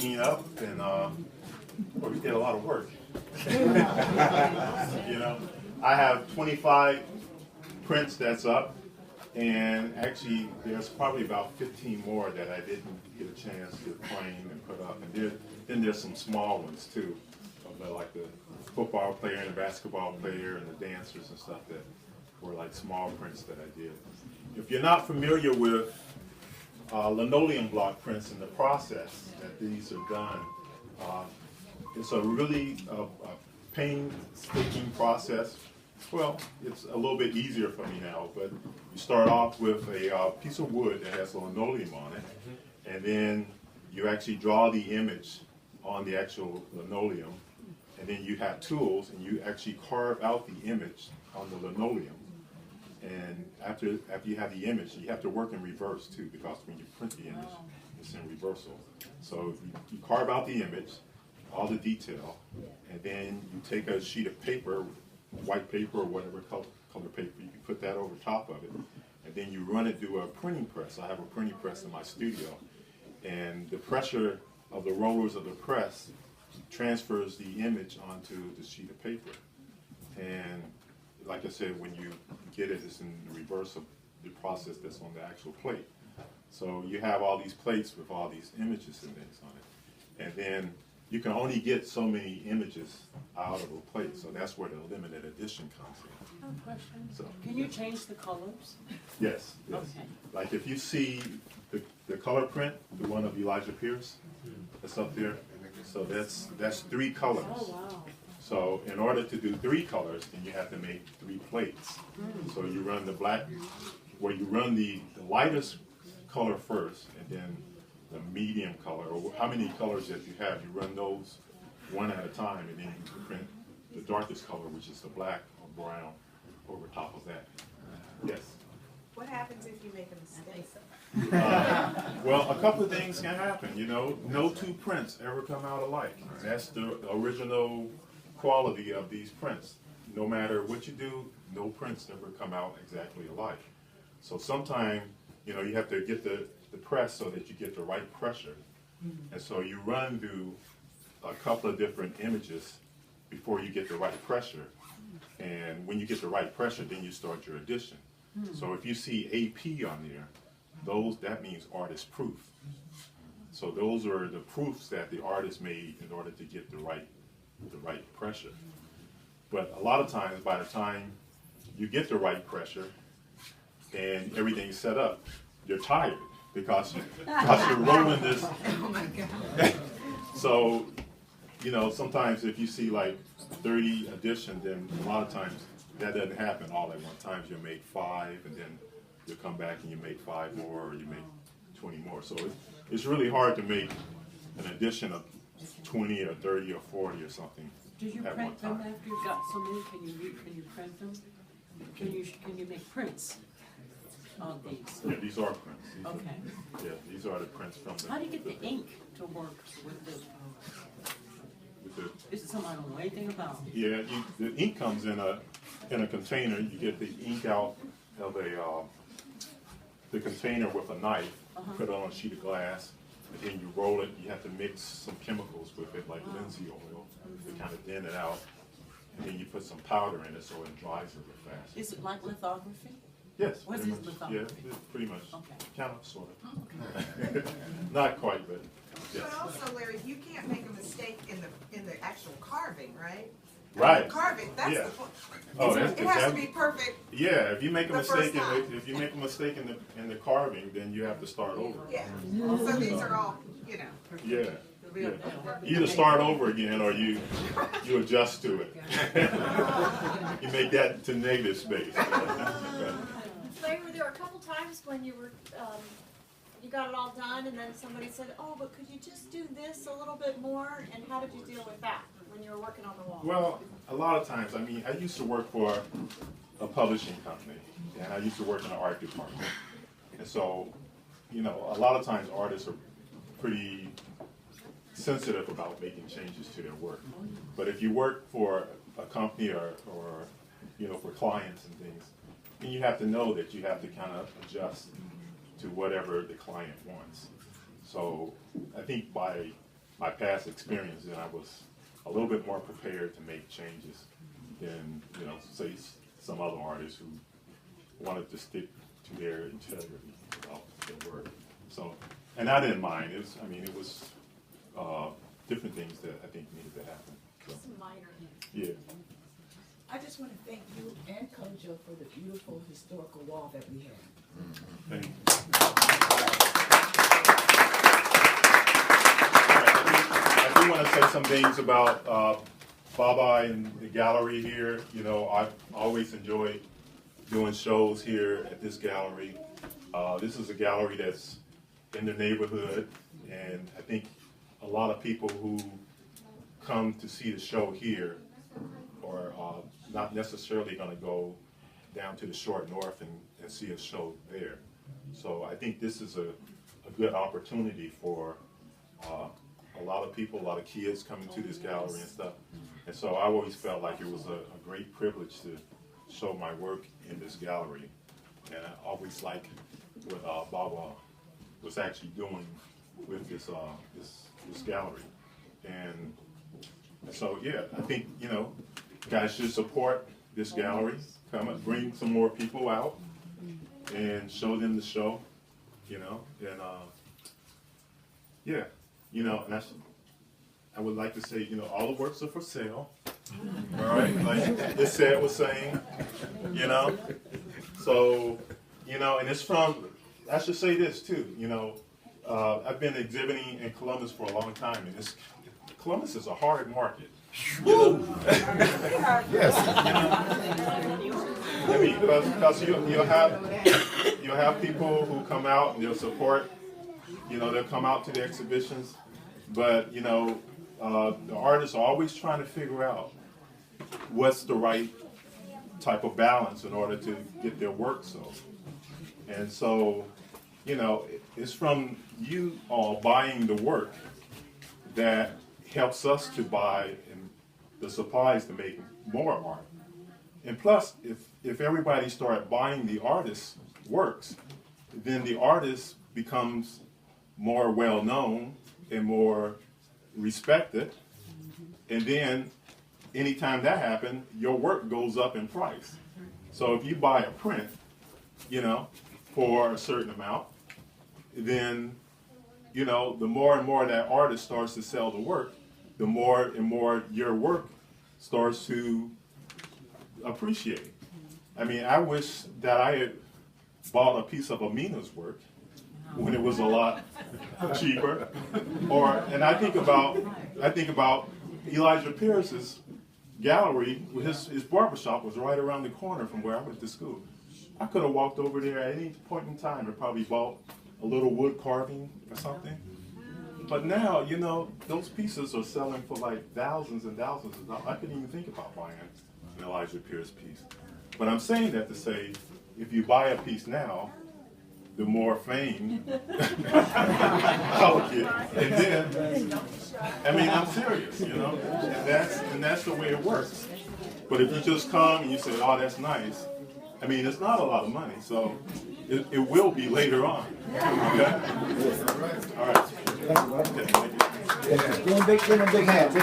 clean up, and we did a lot of work. You know, I have 25 prints that's up, and actually there's probably about 15 more that I didn't get a chance to frame and put up. And then there's some small ones too, like the football player and the basketball player and the dancers and stuff that were like small prints that I did. If you're not familiar with linoleum block prints and the process that these are done, it's a really painstaking process. Well, it's a little bit easier for me now, but you start off with a piece of wood that has linoleum on it, and then you actually draw the image on the actual linoleum, and then you have tools, and you actually carve out the image on the linoleum. And after you have the image, you have to work in reverse too, because when you print the image, it's in reversal. So you carve out the image, all the detail, and then you take a sheet of paper, white paper or whatever color paper, you can put that over top of it, and then you run it through a printing press. I have a printing press in my studio, and the pressure of the rollers of the press transfers the image onto the sheet of paper. And like I said, when you get it, it's in the reverse of the process that's on the actual plate. So you have all these plates with all these images and things on it. And then you can only get so many images out of a plate, so that's where the limited edition comes in. I have a question. So, can you change the colors? Yes. Yes. Okay. Like if you see the color print, the one of Elijah Pierce, that's up there. So that's 3 colors. Oh, wow. So in order to do 3 colors, then you have to make 3 plates. So you run the black, well, you run the lightest color first, and then the medium color, or how many colors that you have, you run those one at a time, and then you print the darkest color, which is the black or brown, over top of that. Yes? What happens if you make a mistake? Well, a couple of things can happen, you know. No 2 prints ever come out alike. That's the original quality of these prints. No matter what you do, no prints ever come out exactly alike. So sometimes, you know, you have to get the press so that you get the right pressure. And so you run through a couple of different images before you get the right pressure. And when you get the right pressure, then you start your edition. So if you see AP on there, that means artist proof. So those are the proofs that the artist made in order to get the right pressure. But a lot of times, by the time you get the right pressure and everything's set up, you're tired because you're rolling this. Oh my God. So, you know, sometimes if you see like 30 editions, then a lot of times that doesn't happen all at one time. You'll make 5, and then you'll come back and you make 5 more, or you make 20 more. So it's really hard to make an edition of 20 or 30 or 40 or something. Do you at one print them time. after you've got so many? Can you print them? Can you make prints of these? Yeah, these are prints. Okay. These are the prints from the. How do you get the ink to work with the? This is something I don't know anything about. Yeah, the ink comes in a container. You get the ink out of the container with a knife. Put it on a sheet of glass, and then you roll it. You have to mix some chemicals with it, like linseed oil, to kind of thin it out. And then you put some powder in it so it dries it real fast. Is it like lithography? Yes. What pretty is much. lithography? Yeah, pretty much. Okay. Kind of, sort of. Not quite, but yes. But also, Larry, you can't make a mistake in the actual carving, right? Right. Carving, that's Yeah. the point. Oh, It has to be perfect. Yeah, if you make a The mistake first time. if you make a mistake in the carving, then you have to start over. Yeah. So these are all, you know. Yeah. Yeah. You either start over again or you adjust to it. You make that to negative space. Larry, there were a couple times when you were, you got it all done, and then somebody said, "Oh, but could you just do this a little bit more?" And how did you deal with that when you were working on the wall? Well, a lot of times, I mean, I used to work for a publishing company, and I used to work in the art department. And so, you know, a lot of times artists are pretty sensitive about making changes to their work. But if you work for a company or you know, for clients and things, then you have to know that you have to kind of adjust to whatever the client wants. So I think by my past experience, then I was a little bit more prepared to make changes than, you know, say some other artists who wanted to stick to their integrity of their work. So, and I didn't mind. It was, I mean, it was different things that I think needed to happen. So, Some minor. yeah. I just want to thank you and Kojo for the beautiful historical wall that we have. Thank you. I do want to say some things about Baba and the gallery here. You know, I've always enjoyed doing shows here at this gallery. This is a gallery that's in the neighborhood, and I think a lot of people who come to see the show here are not necessarily going to go down to the short north and see a show there. So I think this is a good opportunity for a lot of people, a lot of kids coming to this gallery and stuff. And so I always felt like it was a great privilege to show my work in this gallery. And I always liked what Baba was actually doing with this gallery. And so, yeah, I think, you know, guys should support this gallery. Come and bring some more people out and show them the show, you know. And, yeah, you know, and I would like to say, you know, all the works are for sale. All right, like this set was saying, you know. So, you know, and it's from, I should say this too, you know, I've been exhibiting in Columbus for a long time, and Columbus is a hard market. You know? Yes. I mean, because you'll have people who come out and they'll support, you know, they'll come out to the exhibitions, but, you know, the artists are always trying to figure out what's the right type of balance in order to get their work sold. And so, you know, it's from you all buying the work that helps us to buy the supplies to make more art. And plus, if everybody start buying the artist's works, then the artist becomes more well-known and more respected. And then anytime that happens, your work goes up in price. So if you buy a print, you know, for a certain amount, then, you know, the more and more that artist starts to sell the work, the more and more your work starts to appreciate. I mean, I wish that I had bought a piece of Amina's work when it was a lot cheaper. And I think about Elijah Pierce's gallery. His barbershop was right around the corner from where I went to school. I could have walked over there at any point in time and probably bought a little wood carving or something. But now, you know, those pieces are selling for like thousands and thousands of dollars. I couldn't even think about buying an Elijah Pierce piece. But I'm saying that to say, if you buy a piece now, the more fame I'll get. And then, I mean, I'm serious, you know, and that's the way it works. But if you just come and you say, oh, that's nice, I mean, it's not a lot of money, so it will be later on. Okay? All right. Give him a big hand, big hand.